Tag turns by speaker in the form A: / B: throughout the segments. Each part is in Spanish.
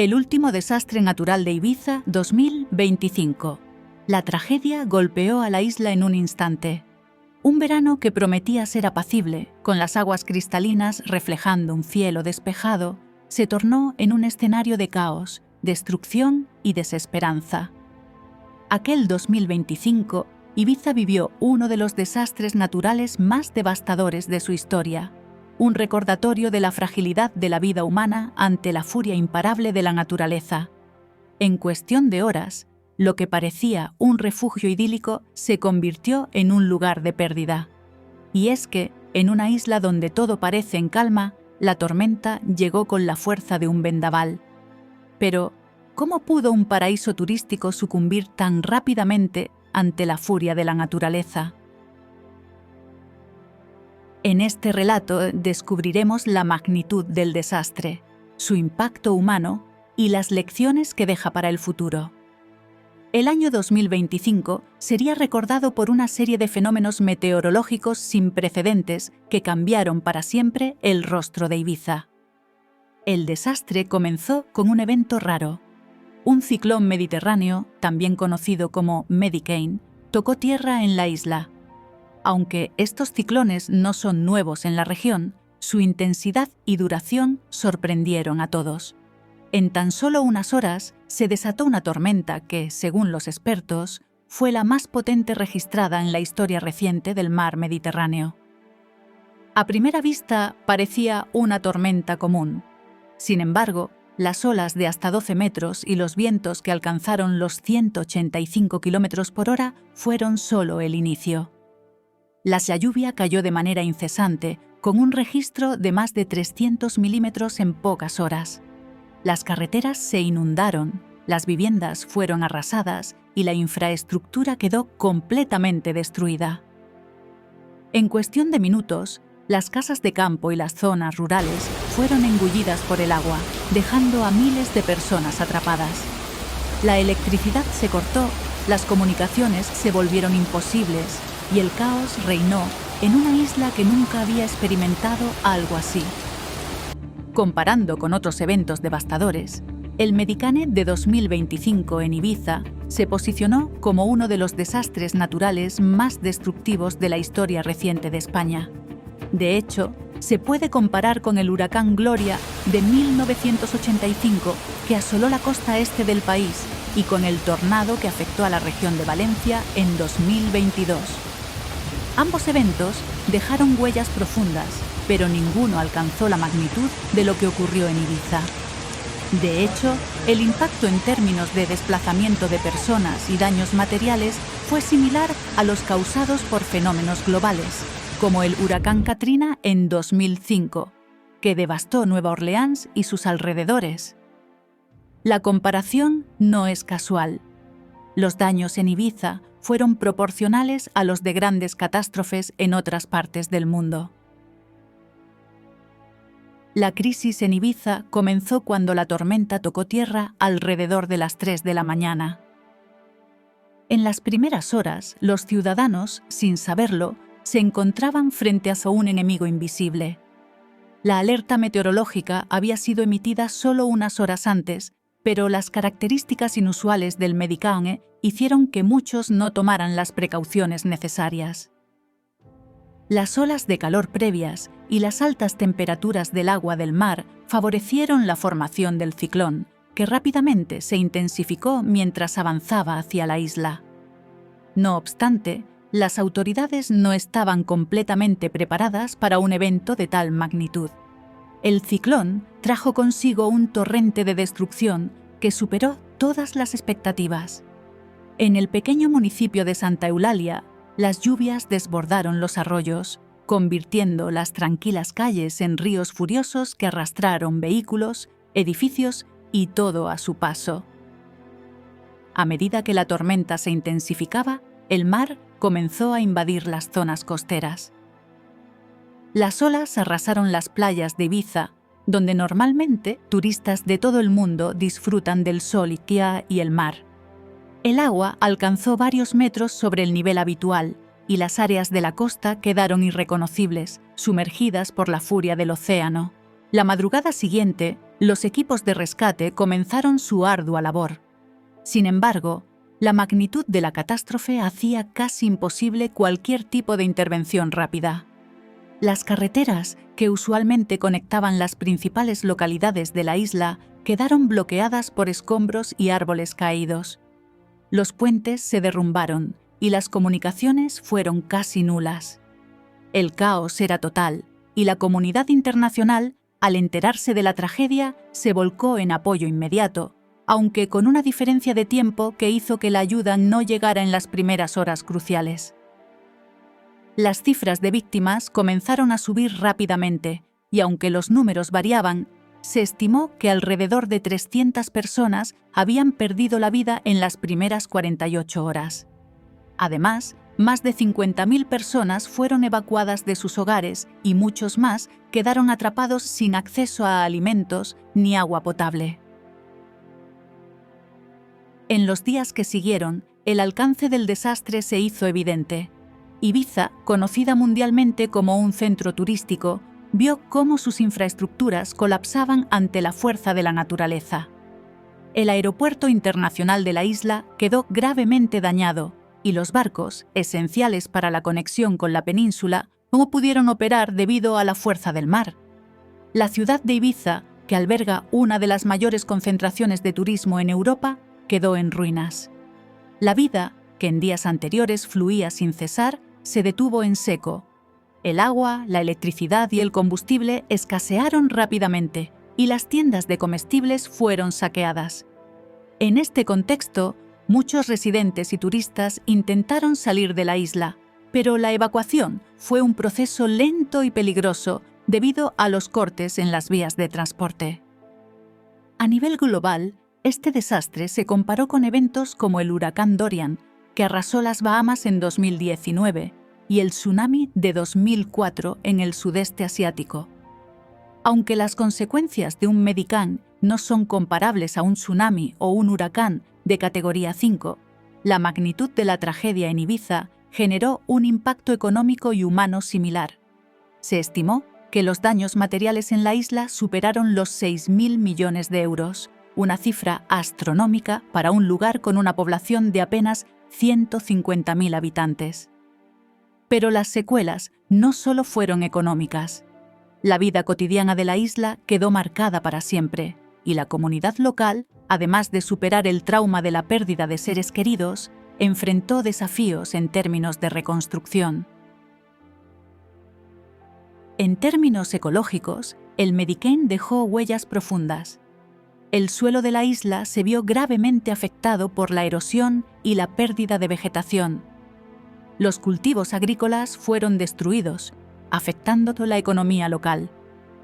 A: El último desastre natural de Ibiza 2025. La tragedia golpeó a la isla en un instante. Un verano que prometía ser apacible, con las aguas cristalinas reflejando un cielo despejado, se tornó en un escenario de caos, destrucción y desesperanza. Aquel 2025, Ibiza vivió uno de los desastres naturales más devastadores de su historia, un recordatorio de la fragilidad de la vida humana ante la furia imparable de la naturaleza. En cuestión de horas, lo que parecía un refugio idílico se convirtió en un lugar de pérdida. Y es que, en una isla donde todo parece en calma, la tormenta llegó con la fuerza de un vendaval. Pero, ¿cómo pudo un paraíso turístico sucumbir tan rápidamente ante la furia de la naturaleza? En este relato descubriremos la magnitud del desastre, su impacto humano y las lecciones que deja para el futuro. El año 2025 sería recordado por una serie de fenómenos meteorológicos sin precedentes que cambiaron para siempre el rostro de Ibiza. El desastre comenzó con un evento raro. Un ciclón mediterráneo, también conocido como Medicane, tocó tierra en la isla. Aunque estos ciclones no son nuevos en la región, su intensidad y duración sorprendieron a todos. En tan solo unas horas se desató una tormenta que, según los expertos, fue la más potente registrada en la historia reciente del mar Mediterráneo. A primera vista parecía una tormenta común. Sin embargo, las olas de hasta 12 metros y los vientos que alcanzaron los 185 km por hora fueron solo el inicio. La lluvia cayó de manera incesante, con un registro de más de 300 milímetros en pocas horas. Las carreteras se inundaron, las viviendas fueron arrasadas y la infraestructura quedó completamente destruida. En cuestión de minutos, las casas de campo y las zonas rurales fueron engullidas por el agua, dejando a miles de personas atrapadas. La electricidad se cortó, las comunicaciones se volvieron imposibles y el caos reinó en una isla que nunca había experimentado algo así. Comparando con otros eventos devastadores, el Medicane de 2025 en Ibiza se posicionó como uno de los desastres naturales más destructivos de la historia reciente de España. De hecho, se puede comparar con el huracán Gloria de 1985 que asoló la costa este del país y con el tornado que afectó a la región de Valencia en 2022. Ambos eventos dejaron huellas profundas, pero ninguno alcanzó la magnitud de lo que ocurrió en Ibiza. De hecho, el impacto en términos de desplazamiento de personas y daños materiales fue similar a los causados por fenómenos globales, como el huracán Katrina en 2005, que devastó Nueva Orleans y sus alrededores. La comparación no es casual. Los daños en Ibiza fueron proporcionales a los de grandes catástrofes en otras partes del mundo. La crisis en Ibiza comenzó cuando la tormenta tocó tierra alrededor de las 3 de la mañana. En las primeras horas, los ciudadanos, sin saberlo, se encontraban frente a un enemigo invisible. La alerta meteorológica había sido emitida solo unas horas antes, pero las características inusuales del Medicane hicieron que muchos no tomaran las precauciones necesarias. Las olas de calor previas y las altas temperaturas del agua del mar favorecieron la formación del ciclón, que rápidamente se intensificó mientras avanzaba hacia la isla. No obstante, las autoridades no estaban completamente preparadas para un evento de tal magnitud. El ciclón trajo consigo un torrente de destrucción que superó todas las expectativas. En el pequeño municipio de Santa Eulalia, las lluvias desbordaron los arroyos, convirtiendo las tranquilas calles en ríos furiosos que arrastraron vehículos, edificios y todo a su paso. A medida que la tormenta se intensificaba, el mar comenzó a invadir las zonas costeras. Las olas arrasaron las playas de Ibiza, donde normalmente turistas de todo el mundo disfrutan del sol y el mar. El agua alcanzó varios metros sobre el nivel habitual y las áreas de la costa quedaron irreconocibles, sumergidas por la furia del océano. La madrugada siguiente, los equipos de rescate comenzaron su ardua labor. Sin embargo, la magnitud de la catástrofe hacía casi imposible cualquier tipo de intervención rápida. Las carreteras, que usualmente conectaban las principales localidades de la isla, quedaron bloqueadas por escombros y árboles caídos. Los puentes se derrumbaron y las comunicaciones fueron casi nulas. El caos era total y la comunidad internacional, al enterarse de la tragedia, se volcó en apoyo inmediato, aunque con una diferencia de tiempo que hizo que la ayuda no llegara en las primeras horas cruciales. Las cifras de víctimas comenzaron a subir rápidamente y aunque los números variaban, se estimó que alrededor de 300 personas habían perdido la vida en las primeras 48 horas. Además, más de 50.000 personas fueron evacuadas de sus hogares y muchos más quedaron atrapados sin acceso a alimentos ni agua potable. En los días que siguieron, el alcance del desastre se hizo evidente. Ibiza, conocida mundialmente como un centro turístico, vio cómo sus infraestructuras colapsaban ante la fuerza de la naturaleza. El aeropuerto internacional de la isla quedó gravemente dañado y los barcos, esenciales para la conexión con la península, no pudieron operar debido a la fuerza del mar. La ciudad de Ibiza, que alberga una de las mayores concentraciones de turismo en Europa, quedó en ruinas. La vida, que en días anteriores fluía sin cesar, se detuvo en seco. El agua, la electricidad y el combustible escasearon rápidamente y las tiendas de comestibles fueron saqueadas. En este contexto, muchos residentes y turistas intentaron salir de la isla, pero la evacuación fue un proceso lento y peligroso debido a los cortes en las vías de transporte. A nivel global, este desastre se comparó con eventos como el huracán Dorian, que arrasó las Bahamas en 2019, y el tsunami de 2004 en el sudeste asiático. Aunque las consecuencias de un Medicán no son comparables a un tsunami o un huracán de categoría 5, la magnitud de la tragedia en Ibiza generó un impacto económico y humano similar. Se estimó que los daños materiales en la isla superaron los 6.000 millones de euros, una cifra astronómica para un lugar con una población de apenas 150.000 habitantes. Pero las secuelas no solo fueron económicas. La vida cotidiana de la isla quedó marcada para siempre, y la comunidad local, además de superar el trauma de la pérdida de seres queridos, enfrentó desafíos en términos de reconstrucción. En términos ecológicos, el Medicane dejó huellas profundas. El suelo de la isla se vio gravemente afectado por la erosión y la pérdida de vegetación. Los cultivos agrícolas fueron destruidos, afectando la economía local.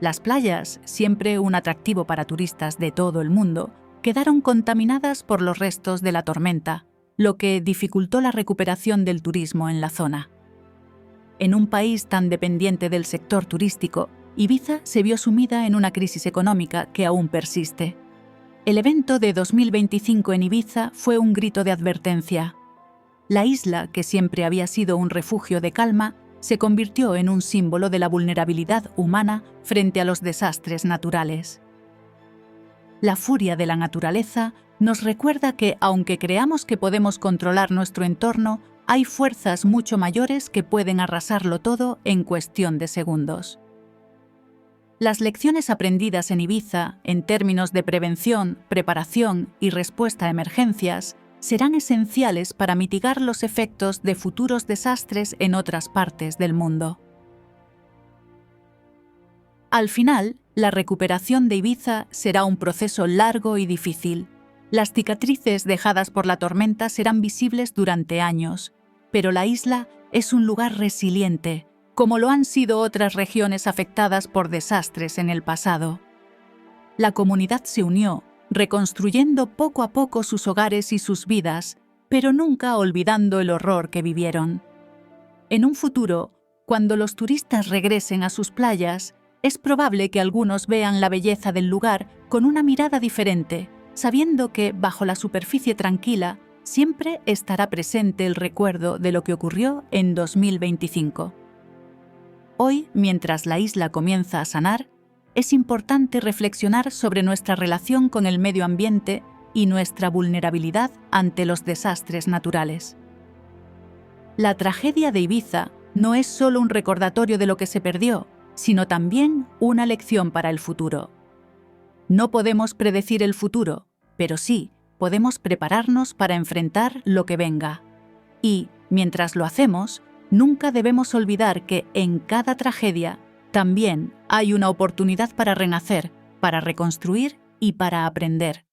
A: Las playas, siempre un atractivo para turistas de todo el mundo, quedaron contaminadas por los restos de la tormenta, lo que dificultó la recuperación del turismo en la zona. En un país tan dependiente del sector turístico, Ibiza se vio sumida en una crisis económica que aún persiste. El evento de 2025 en Ibiza fue un grito de advertencia. La isla, que siempre había sido un refugio de calma, se convirtió en un símbolo de la vulnerabilidad humana frente a los desastres naturales. La furia de la naturaleza nos recuerda que, aunque creamos que podemos controlar nuestro entorno, hay fuerzas mucho mayores que pueden arrasarlo todo en cuestión de segundos. Las lecciones aprendidas en Ibiza, en términos de prevención, preparación y respuesta a emergencias, serán esenciales para mitigar los efectos de futuros desastres en otras partes del mundo. Al final, la recuperación de Ibiza será un proceso largo y difícil. Las cicatrices dejadas por la tormenta serán visibles durante años, pero la isla es un lugar resiliente, como lo han sido otras regiones afectadas por desastres en el pasado. La comunidad se unió, reconstruyendo poco a poco sus hogares y sus vidas, pero nunca olvidando el horror que vivieron. En un futuro, cuando los turistas regresen a sus playas, es probable que algunos vean la belleza del lugar con una mirada diferente, sabiendo que, bajo la superficie tranquila, siempre estará presente el recuerdo de lo que ocurrió en 2025. Hoy, mientras la isla comienza a sanar, es importante reflexionar sobre nuestra relación con el medio ambiente y nuestra vulnerabilidad ante los desastres naturales. La tragedia de Ibiza no es solo un recordatorio de lo que se perdió, sino también una lección para el futuro. No podemos predecir el futuro, pero sí podemos prepararnos para enfrentar lo que venga. Y, mientras lo hacemos, nunca debemos olvidar que en cada tragedia también hay una oportunidad para renacer, para reconstruir y para aprender.